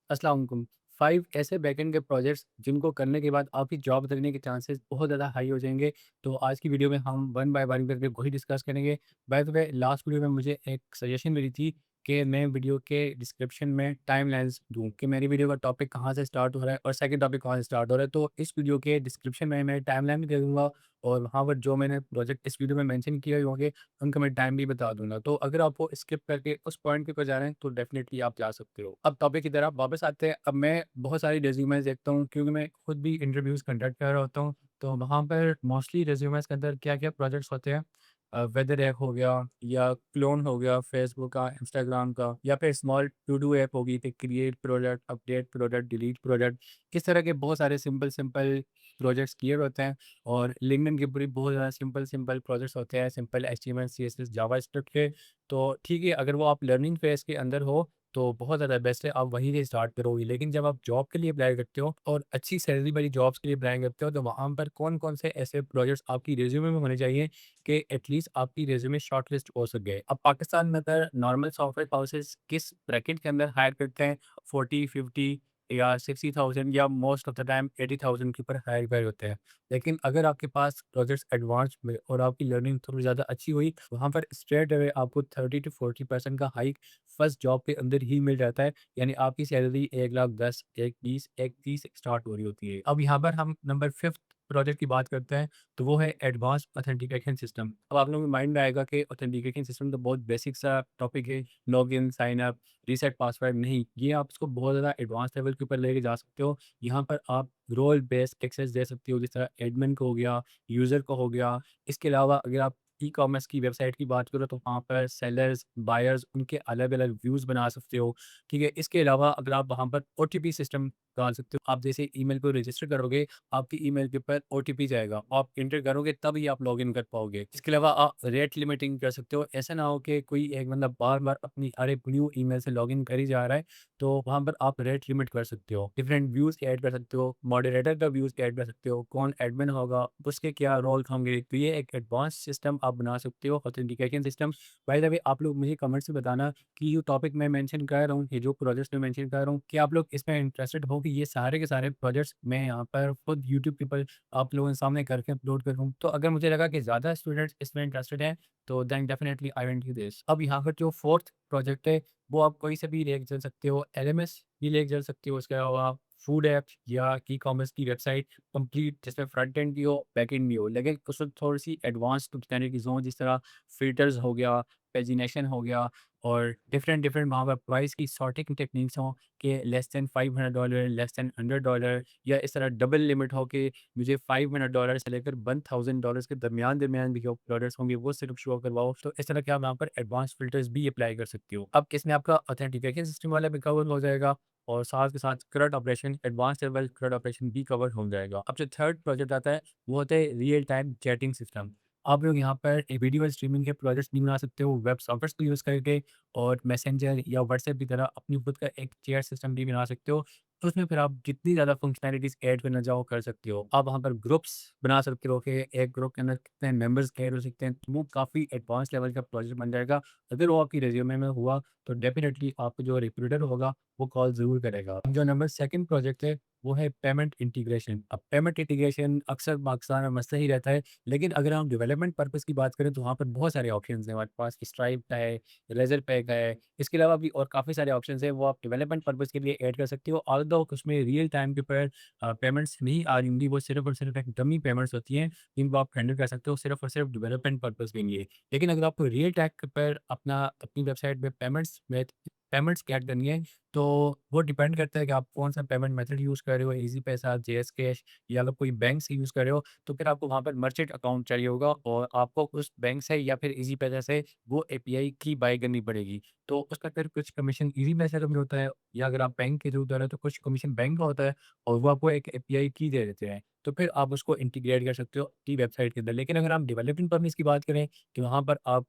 अस्सलाम वालेकुम। 5 ऐसे बैकएंड के प्रोजेक्ट्स जिनको करने के बाद आपकी जॉब लगने के चांसेस बहुत ज़्यादा हाई हो जाएँगे। तो आज की वीडियो में हम वन बाय वन करके वही डिस्कस करेंगे। By the way last video में मुझे एक सजेशन मिली थी कि मैं वीडियो के डिस्क्रिप्शन में टाइमलाइन्स दूँ कि मेरी वीडियो का टॉपिक कहाँ से स्टार्ट हो रहा है और सेकंड टॉपिक कहाँ से स्टार्ट हो रहा है। तो इस वीडियो के डिस्क्रिप्शन में मैं टाइमलाइन भी दे दूँगा और वहाँ पर जो मैंने प्रोजेक्ट इस वीडियो में मेंशन किए होंगे, उनका मैं टाइम भी बता दूँगा। तो अगर आप वो स्किप करके उस पॉइंट के ऊपर जा रहे हैं, तो डेफ़िनिटली आप जा सकते हो। अब टॉपिक की तरफ वापस आते हैं। अब मैं बहुत सारी रिज़्यूमेज़ देखता हूँ क्योंकि मैं खुद भी इंटरव्यूज़ कंडक्ट कर रहा होता हूँ। तो वहाँ पर मोस्टली रिज़्यूमेज़ के अंदर क्या-क्या प्रोजेक्ट्स होते हैं, वेदर ऐप हो गया या क्लोन हो गया फेसबुक का, इंस्टाग्राम का, या फिर स्मॉल टू डू ऐप होगी कि create product, update product, delete product. इस तरह के बहुत सारे सिंपल सिंपल प्रोजेक्ट्स किए हुए होते हैं। और लिंक्डइन के ऊपर भी बहुत ज़्यादा सिंपल सिंपल प्रोजेक्ट्स होते हैं, सिंपल एचटीएमएल सीएसएस जावास्क्रिप्ट के। तो ठीक है, अगर वो आप लर्निंग फेज़ के अंदर हो तो बहुत ज़्यादा बेस्ट है, आप वहीं से स्टार्ट करोगे। लेकिन जब आप जॉब के लिए अप्लाई करते हो और अच्छी सैलरी वाली जॉब्स के लिए अप्लाई करते हो, तो वहाँ पर कौन-कौन से ऐसे प्रोजेक्ट्स आपकी रिज़्यूमे में होने चाहिए कि एटलीस्ट आपकी रिज़्यूमे शॉर्टलिस्ट हो सके। अब पाकिस्तान में अगर नॉर्मल सॉफ्टवेयर हाउसेज़ किस ब्रैकेट के अंदर हायर करते हैं, 40, 50 या 60,000 या मोस्ट ऑफ द टाइम 80,000 के ऊपर हायर होते हैं। लेकिन अगर आपके पास प्रोजेक्ट्स एडवांस में और आपकी लर्निंग थोड़ी ज़्यादा अच्छी हुई, वहाँ पर स्ट्रेट अवे आपको 30 टू 40% का हाइक फर्स्ट जॉब के अंदर ही मिल जाता है। यानी आपकी सैलरी 1,10,000, 1,20,000, 1,30,000 स्टार्ट हो रही होती है। अब यहाँ पर हम नंबर 5th प्रोजेक्ट की बात करते हैं, तो वो है एडवांस ऑथेंटिकेशन सिस्टम। अब आप लोगों के माइंड में आएगा कि ऑथेंटिकेशन सिस्टम तो बहुत बेसिक सा टॉपिक है, login, sign up, reset password. नहीं, ये आप इसको बहुत ज़्यादा एडवांस लेवल के ऊपर लेके जा सकते हो। यहाँ पर आप रोल बेस्ड एक्सेस दे सकते हो, जिस तरह एडमिन को हो गया, यूज़र को हो गया। इसके अलावा अगर आप ई-कॉमर्स की वेबसाइट की बात करो, तो वहाँ पर सेलर्स, बायर्स उनके अलग-अलग व्यूज़ बना सकते हो, ठीक है? इसके अलावा अगर आप वहाँ पर ओटीपी सिस्टम डाल सकते हो। आप जैसे ईमेल को रजिस्टर करोगे, आपकी ईमेल के ऊपर ओटीपी जाएगा। आप एंटर करोगे तभी आप लॉगिन कर पाओगे। इसके अलावा आप रेट लिमिटिंग कर सकते हो। ऐसा ना हो कि कोई एक बंदा बार-बार अपनी हर एक न्यू ईमेल से लॉगिन कर ही जा रहा है, तो वहाँ पर आप रेट लिमिट कर सकते हो। डिफरेंट व्यूज़ ऐड कर सकते हो, मॉडरेटर का व्यूज़ ऐड कर सकते हो, कौन एडमिन होगा, उसके क्या रोल्स होंगे। तो ये एक एडवांस सिस्टम आप बना सकते हो, authentication system. By the way आप लोग मुझे कमेंट्स में बताना कि ये टॉपिक मैं मेंशन कर रहा हूँ, ये जो प्रोजेक्ट्स मैं मेंशन कर रहा हूँ, कि आप लोग इसमें इंटरेस्टेड हो कि ये सारे के सारे प्रोजेक्ट्स मैं यहाँ पर खुद यूट्यूब के ऊपर आप लोगों के सामने करके अपलोड करूँ। तो अगर मुझे लगा कि ज़्यादा स्टूडेंट्स इसमें इंटरेस्टेड हैं, तो then definitely I will do this. अब यहाँ पर जो 4th प्रोजेक्ट है, वो आप कोई से भी लेके चल सकते हो, एलएमएस भी लेके चल सकते हो, उसके अलावा फूड ऐप्स या ई-कॉमर्स की वेबसाइट कंप्लीट, जिसमें फ्रंट एंड भी हो, बैक एंड भी हो, लेकिन उसमें थोड़ी-सी एडवांस फंक्शनैलिटीज़ हों, जिस तरह फ़िल्टर्स हो गया, पेजिनेशन हो गया, और डिफरेंट डिफरेंट वहाँ पर प्राइस की सॉर्टिंग टेक्निक्स हों कि लेस दैन $500, लेस दैन $100, या इस तरह डबल लिमिट हो कि मुझे $500 से लेकर $1,000 के दरमियान भी जो प्रोडक्ट्स होंगे वो सिर्फ शो करवाओ। तो इस तरह के आप यहाँ पर एडवांस फ़िल्टर्स भी अप्लाई कर सकते हो। अब इसमें आपका ऑथेंटिकेशन सिस्टम वाला भी कवर हो जाएगा और साथ के साथ CRUD operation, advance level CRUD operation भी कवर हो जाएगा। अब जो थर्ड प्रोजेक्ट आता है, वो होता है रियल टाइम चैटिंग सिस्टम। आप लोग यहाँ पर एक वीडियो स्ट्रीमिंग के प्रोजेक्ट्स भी बना सकते हो वेब सॉफ्टवेयर्स को यूज़ करके, और मैसेंजर या व्हाट्सएप की तरह अपनी खुद का एक चैट सिस्टम भी बना सकते हो। तो उसमें फिर आप जितनी ज़्यादा फंक्शनैलिटीज़ ऐड करना चाहो कर सकते हो। आप वहाँ पर ग्रुप्स बना सकते हो कि एक ग्रुप के अंदर कितने मेंबर्स ऐड हो सकते हैं, तो वो काफ़ी एडवांस लेवल का प्रोजेक्ट बन जाएगा। अगर वो आपकी रिज्यूमे में हुआ, तो डेफिनिटली आपको जो रिक्रूटर होगा, वो कॉल ज़रूर करेगा। अब जो नंबर 2nd प्रोजेक्ट है, वो है पेमेंट इंटीग्रेशन। अब पेमेंट इंटीग्रेशन अक्सर पाकिस्तान में मसला ही रहता है, लेकिन अगर हम डेवलपमेंट पर्पज़ की बात करें, तो वहाँ पर बहुत सारे ऑप्शंस हैं हमारे पास। स्ट्राइप का है, रेज़र पे का है, इसके अलावा भी और काफ़ी सारे ऑप्शंस हैं, वो आप डेवलपमेंट पर्पज़ के लिए ऐड कर सकते हो। ऑल्दो उसमें रियल टाइम के ऊपर पेमेंट्स नहीं आ रही होंगी, वो सिर्फ़ और सिर्फ़ एक डमी पेमेंट्स होती हैं, जिनको आप हैंडल कर सकते हो सिर्फ़ और सिर्फ़ डेवलपमेंट पर्पज़ के लिए। लेकिन अगर आपको रियल टाइम के ऊपर अपनी वेबसाइट में पेमेंट्स ऐड करनी है, तो वो डिपेंड करता है कि आप कौन-सा पेमेंट मेथड यूज़ कर रहे हो, ईज़ी पैसा, जेएस कैश, या अगर कोई बैंक से यूज़ कर रहे हो, तो फिर आपको वहाँ पर मर्चेंट अकाउंट चाहिए होगा और आपको उस बैंक से या फिर ईज़ी पैसा से वो एपीआई की बाय करनी पड़ेगी। तो उसका फिर कुछ कमीशन ईज़ी पैसा का भी होता है, या अगर आप बैंक के थ्रू कर रहे हो, तो कुछ कमीशन बैंक का होता है और वो आपको एक एपीआई की दे देते हैं। तो फिर आप उसको इंटीग्रेट कर सकते हो अपनी वेबसाइट के अंदर। लेकिन अगर हम डेवलपमेंट पर्पज़ की बात करें, कि वहाँ पर आप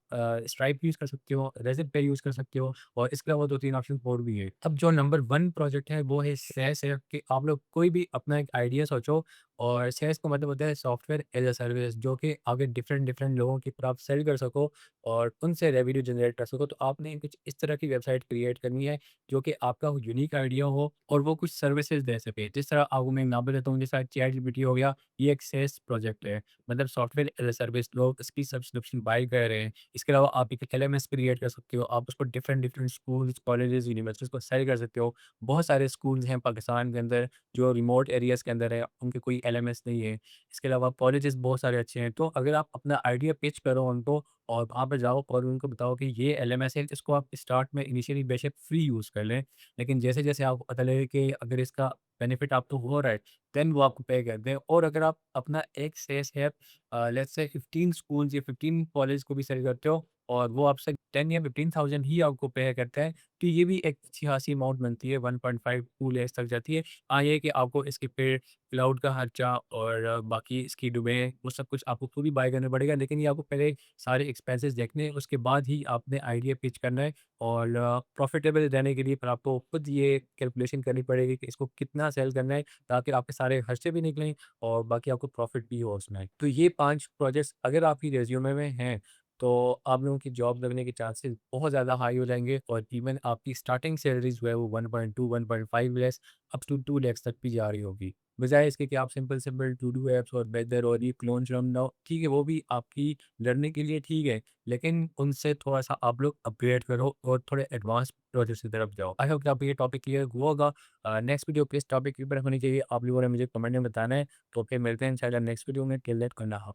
स्ट्राइप यूज़ कर सकते हो, रेज़र पे यूज़ कर सकते हो, और इसके अलावा 2-3 ऑप्शन और भी है। अब जो नंबर 1 प्रोजेक्ट है, वो है SaaS है कि आप लोग कोई भी अपना एक आइडिया सोचो और सेल्स का मतलब होता है सॉफ्टवेयर एज़ अ सर्विस, जो कि आगे डिफरेंट डिफरेंट लोगों की तरफ सेल कर सको और उनसे रेवेन्यू जनरेट कर सको। तो आपने कुछ इस तरह की वेबसाइट क्रिएट करनी है जो कि आपका यूनिक आइडिया हो और वो कुछ सर्विसेज दे सके। जिस तरह आपको मैं नाम देता हूँ, जैसा चैट जीपीटी हो गया, ये एक सेल्स प्रोजेक्ट है, मतलब सॉफ्टवेयर एज़ अ सर्विस, लोग इसकी सब्सक्रिप्शन बाय कर रहे हैं। इसके अलावा आप एक एलएमएस क्रिएट कर सकते हो, आप उसको different different schools, colleges, universities को सेल कर सकते हो। बहुत सारे स्कूल्स हैं पाकिस्तान के अंदर जो रिमोट एरियाज़ के अंदर है, उनके कोई एलएमएस नहीं है। इसके अलावा कॉलेजेस बहुत सारे अच्छे हैं। तो अगर आप अपना आइडिया पिच करो उनको और वहाँ पे जाओ और उनको बताओ कि ये एलएमएस है, इसको आप स्टार्ट में इनिशियली बेशक फ्री यूज़ कर लें, लेकिन जैसे-जैसे आपको पता लगे कि अगर इसका बेनिफिट आपको हो रहा है, देन वो आपको पे कर दें। और अगर आप अपना एक सेल्स है लेट्स से 15 स्कूल्स या 15 कॉलेज को भी सेल करते हो और वो आपसे 10 या 15,000 ही आपको पे करता है, तो ये भी एक अच्छी खासी अमाउंट बनती है, 1.5 2 लैक्स तक जाती है। हाँ, ये है कि आपको इसके पे क्लाउड का खर्चा और बाकी इसकी डोमेन वो सब कुछ आपको खुद ही बाय करना पड़ेगा, लेकिन ये आपको पहले सारे एक्सपेंसेस देखने हैं, उसके बाद ही आपने आइडिया पिच करना है। और प्रॉफिटेबल रहने के लिए फिर आपको खुद ये कैलकुलेशन करनी पड़ेगी कि इसको कितना सेल करना है, ताकि आपके सारे खर्चे भी निकलें और बाकी आपको प्रॉफिट भी हो उसमें। तो ये 5 प्रोजेक्ट्स अगर आपकी रिज़्यूमे में हैं, तो आप लोगों की जॉब लगने के चांसेस बहुत ज़्यादा हाई हो जाएँगे और इवन आपकी स्टार्टिंग सैलरी जो है वो 1.2 1.5 लैक्स अप टू 2 लैक्स तक भी जा रही होगी। बजाय इसके कि आप सिंपल-सिंपल टू डू ऐप्स और वेदर और ये क्लोन श्रम ना ठीक है, वो भी आपकी लर्निंग के लिए ठीक है, लेकिन उनसे थोड़ा-सा आप लोग अपग्रेड करो और थोड़े एडवांस प्रोजेक्ट्स की तरफ जाओ। आई होप कि आपको ये टॉपिक क्लियर हुआ होगा। नेक्स्ट वीडियो किस टॉपिक के ऊपर होनी चाहिए, आप लोगों ने मुझे कमेंट में बताना है। तो फिर मिलते हैं इंशाल्लाह नेक्स्ट वीडियो में। टिल दैट, अल्लाह हाफ़िज़।